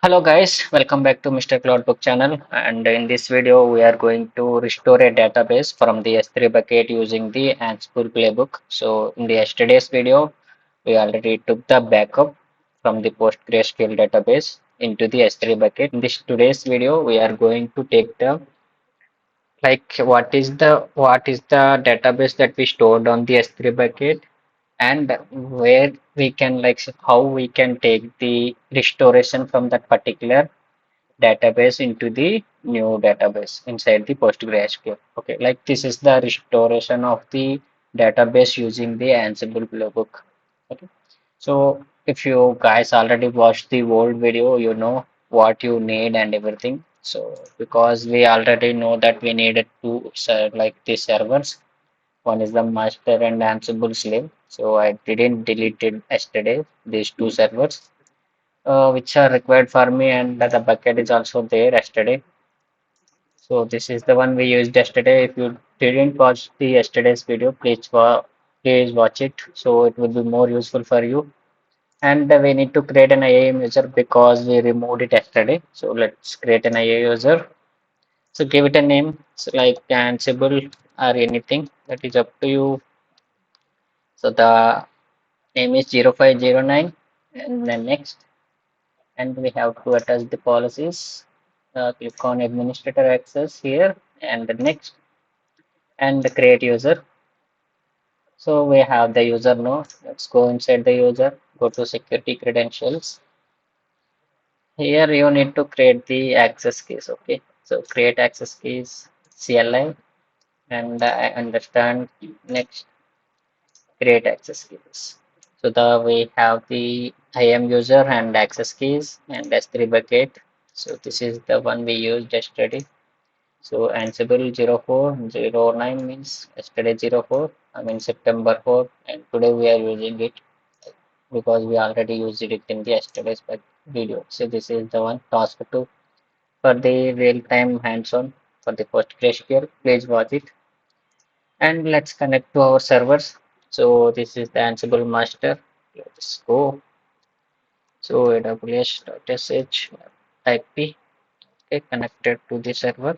Hello guys, welcome back to Mr. Cloudbook channel, and in this video we are going to restore a database from the S3 bucket using the Ansible playbook. So in the yesterday's video we already took the backup from the PostgreSQL database into the S3 bucket. In this today's video we are going to take the what is the database that we stored on the S3 bucket, and where we can how we can take the restoration from that particular database into the new database inside the PostgreSQL. Okay, like this is the restoration of the database using the Ansible playbook. Okay, so if you guys already watched the old video, you know what you need and everything. So because we already know that we needed two like the servers, one is the master and Ansible slave. So I didn't delete it yesterday, these two servers which are required for me, and the bucket is also there yesterday. So this is the one we used yesterday. If you didn't watch the yesterday's video, please watch it. So it will be more useful for you. And we need to create an IAM user because we removed it yesterday. So let's create an IAM user. So give it a name, so like Ansible or anything that is up to you. So the name is 0509, and then next. And we have to attach the policies. Click on administrator access here and the next, and the create user. So we have the user now. Let's go inside the user, go to security credentials. Here you need to create the access keys. Okay, so create access keys CLI, and I understand. Next, create access keys. So we have the IAM user and access keys and S3 bucket. So this is the one we used yesterday. So Ansible 0409 means yesterday 04, I mean September 4, and today we are using it because we already used it in the yesterday's video. So this is the one task 2 for the real-time hands-on for the PostgreSQL. Please watch it, and let's connect to our servers. So this is the Ansible master. Let's go. So aws.sh IP, okay, connected to the server.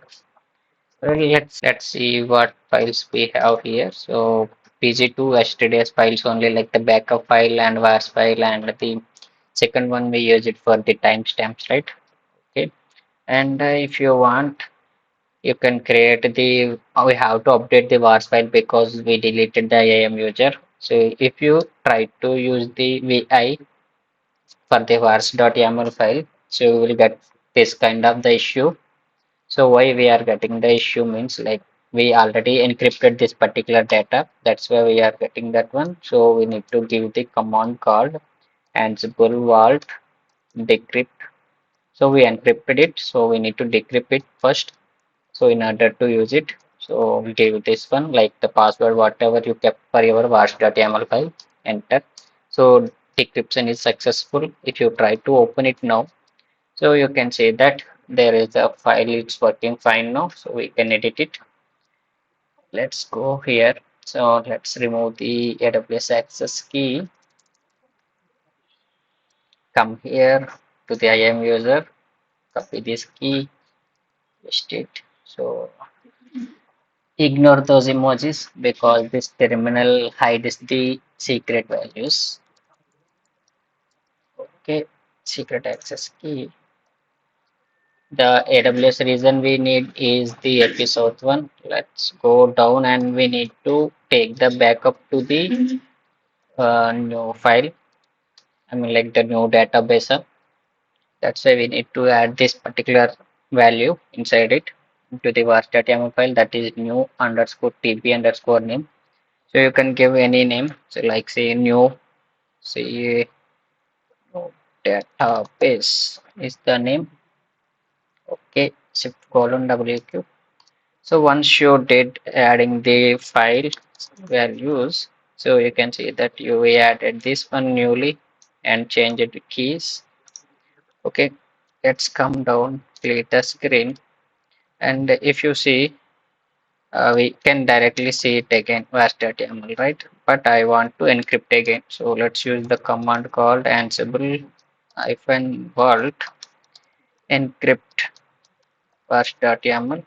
Well, let's see what files we have here. So PG2 yesterday's files only, like the backup file and vars file, and the second one we use it for the timestamps, right? Okay. And if you want, you can create the. We have to update the vars file because we deleted the IAM user. So if you try to use the VI for the vars.yaml file, so you will get this kind of the issue. So why we are getting the issue means, like, we already encrypted this particular data. That's why we are getting that one. So we need to give the command called Ansible vault decrypt. So we encrypted it. So we need to decrypt it first. So in order to use it, so we give this one, like the password whatever you kept for your vars.yaml file. Enter. So decryption is successful. If you try to open it now, so you can see that there is a file, it's working fine now, so we can edit it. Let's go here. So let's remove the AWS access key. Come here to the IAM user, copy this key, paste it. So ignore those emojis because this terminal hides the secret values. Okay, secret access key. The AWS reason we need is the episode one. Let's go down and we need to take the backup to the new file. I mean, like the new database. That's why we need to add this particular value inside it to the vars.yaml file, that is new underscore tb underscore name. So you can give any name. So like say new, say new database is the name. Okay, shift colon wq. So once you did adding the file values, so you can see that you added this one newly and changed the keys. Okay, let's come down, clear the screen, and if you see, we can directly see it again var.yaml, right? But I want to encrypt again, so let's use the command called ansible -vault encrypt parse.yaml,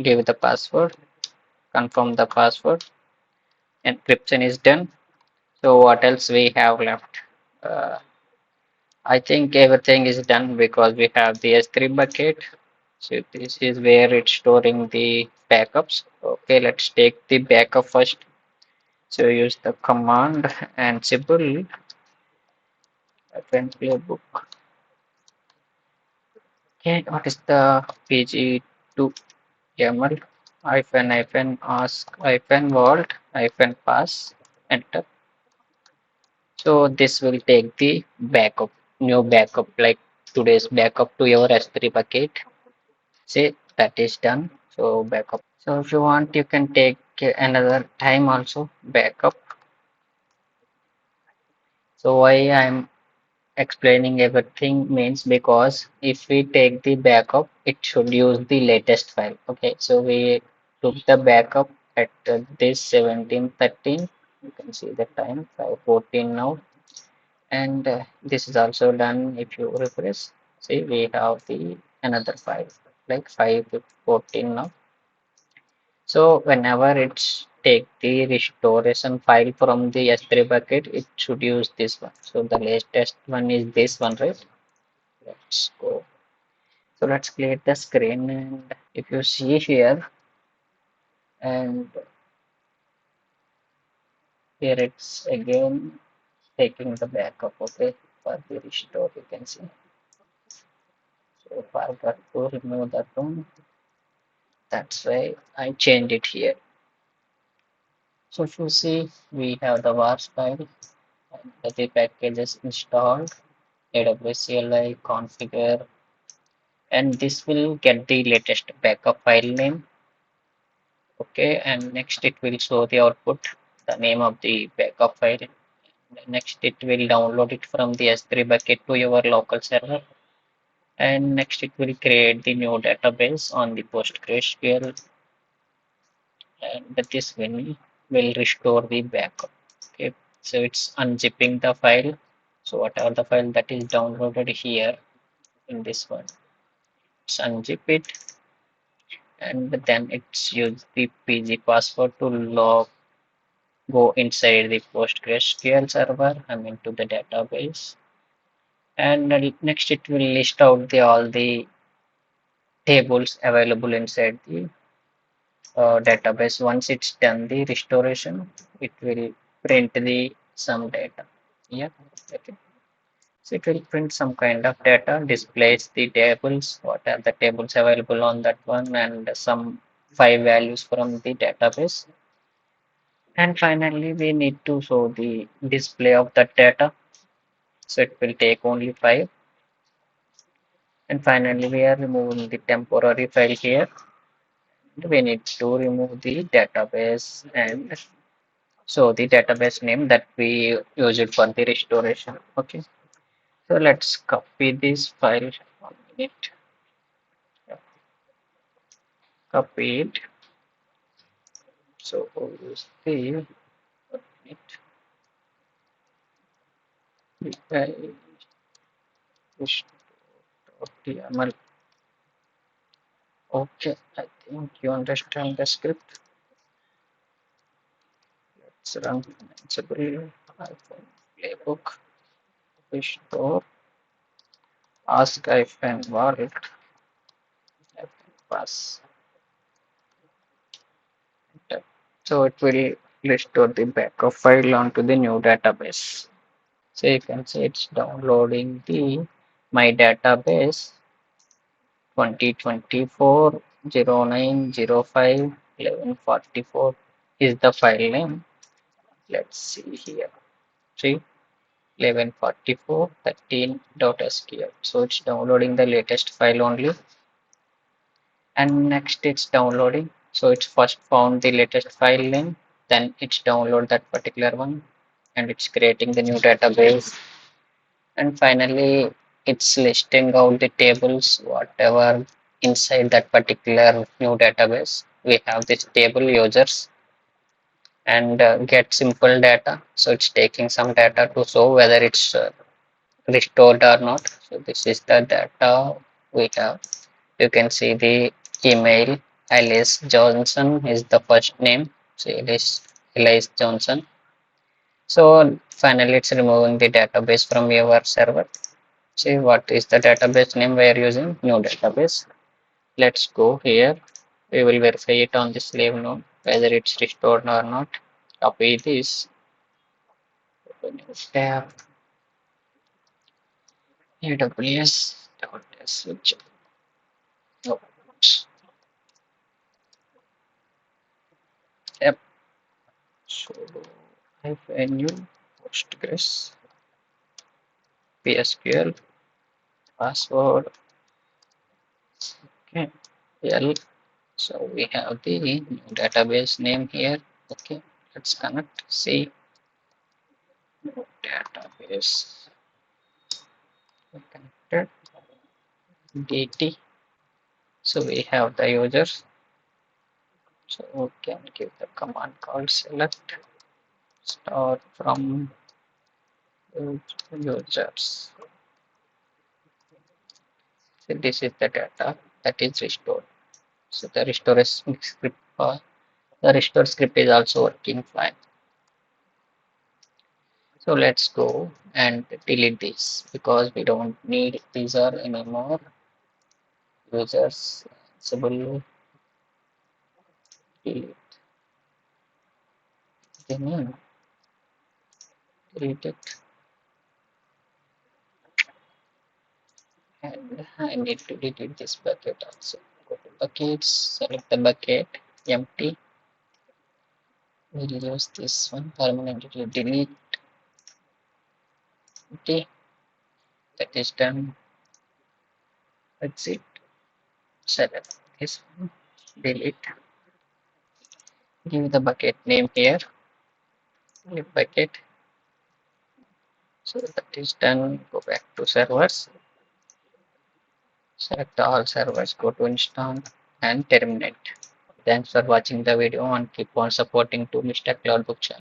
give the password, confirm the password, encryption is done. So what else we have left? Uh, I think everything is done because we have the S3 bucket. So this is where it's storing the backups. Okay, let's take the backup first. So use the command Ansible playbook. Okay, what is the pg2 YAML hyphen ask hyphen vault hyphen pass enter. So this will take the backup, new backup like today's backup to your S3 bucket. See that is done. So backup. So if you want, you can take another time also backup. So why I'm explaining everything means because if we take the backup, it should use the latest file. Okay, so we took the backup at this 17:13. You can see the time 5:14 now, and this is also done. If you refresh, see we have the another file like 5:14 now. So whenever it's take the restoration file from the S3 bucket, it should use this one. So the latest one is this one, right? Let's go. So let's clear the screen, and if you see here, and here it's again taking the backup, okay, for the restore, you can see. So forgot to remove that one. That's why I changed it here. So if you see, we have the var file and the packages installed, AWS CLI configure, and this will get the latest backup file name. Okay, and next it will show the output, the name of the backup file. Next it will download it from the S3 bucket to your local server. And next it will create the new database on the PostgreSQL, and this will restore the backup. Okay, so it's unzipping the file. So whatever the file that is downloaded here in this one, it's unzip it, and then it's use the PG password to log go inside the PostgreSQL server, I mean to the database, and next it will list out the all the tables available inside the database. Once it's done the restoration, it will print the some data. Yeah, okay. So it will print some kind of data, displays the tables, what are the tables available on that one, and some five values from the database. And finally, we need to show the display of the data. So it will take only five. And finally, we are removing the temporary file here. We need to remove the database and show the database name that we used for the restoration. Okay. So let's copy this file. 1 minute. Copy it. So use the 1 minute. HTML. Okay, I think you understand the script. Let's run Ansible playbook. Restore ask hyphen vault hyphen pass. Enter. So it will restore the backup file onto the new database. So you can say it's downloading the my database 2024 0905 1144 is the file name. Let's see here. See 1144 13.sql. So it's downloading the latest file only, and next it's downloading. So it's first found the latest file name, then it's download that particular one, and it's creating the new database, and finally it's listing out the tables whatever inside that particular new database. We have this table users and get simple data. So it's taking some data to show whether it's restored or not. So this is the data we have. You can see the email. Alice Johnson is the first name. So Alice Johnson. So finally, it's removing the database from your server. See what is the database name we are using? New database. Let's go here. We will verify it on the slave node whether it's restored or not. Copy this. Open a tab. AWS.sh. Oh, yep. So new Postgres PSQL password. Okay. L. So we have the new database name here. Okay. Let's connect. See database connected. DT. So we have the users. So we can give the command called select start from users. So this is the data that is restored. So the restore script, the restore script is also working fine. So let's go and delete this because we don't need these are anymore users. Ansible delete the name, delete it, and I need to delete this bucket also. Go to buckets, select the bucket, empty. We'll use this one permanently delete. Okay, that is done. Exit. Select this one, delete. Give the bucket name here. New bucket. So that is done. Go back to servers. Select all servers. Go to install and terminate. Thanks for watching the video and keep on supporting to Mr. Cloudbook channel.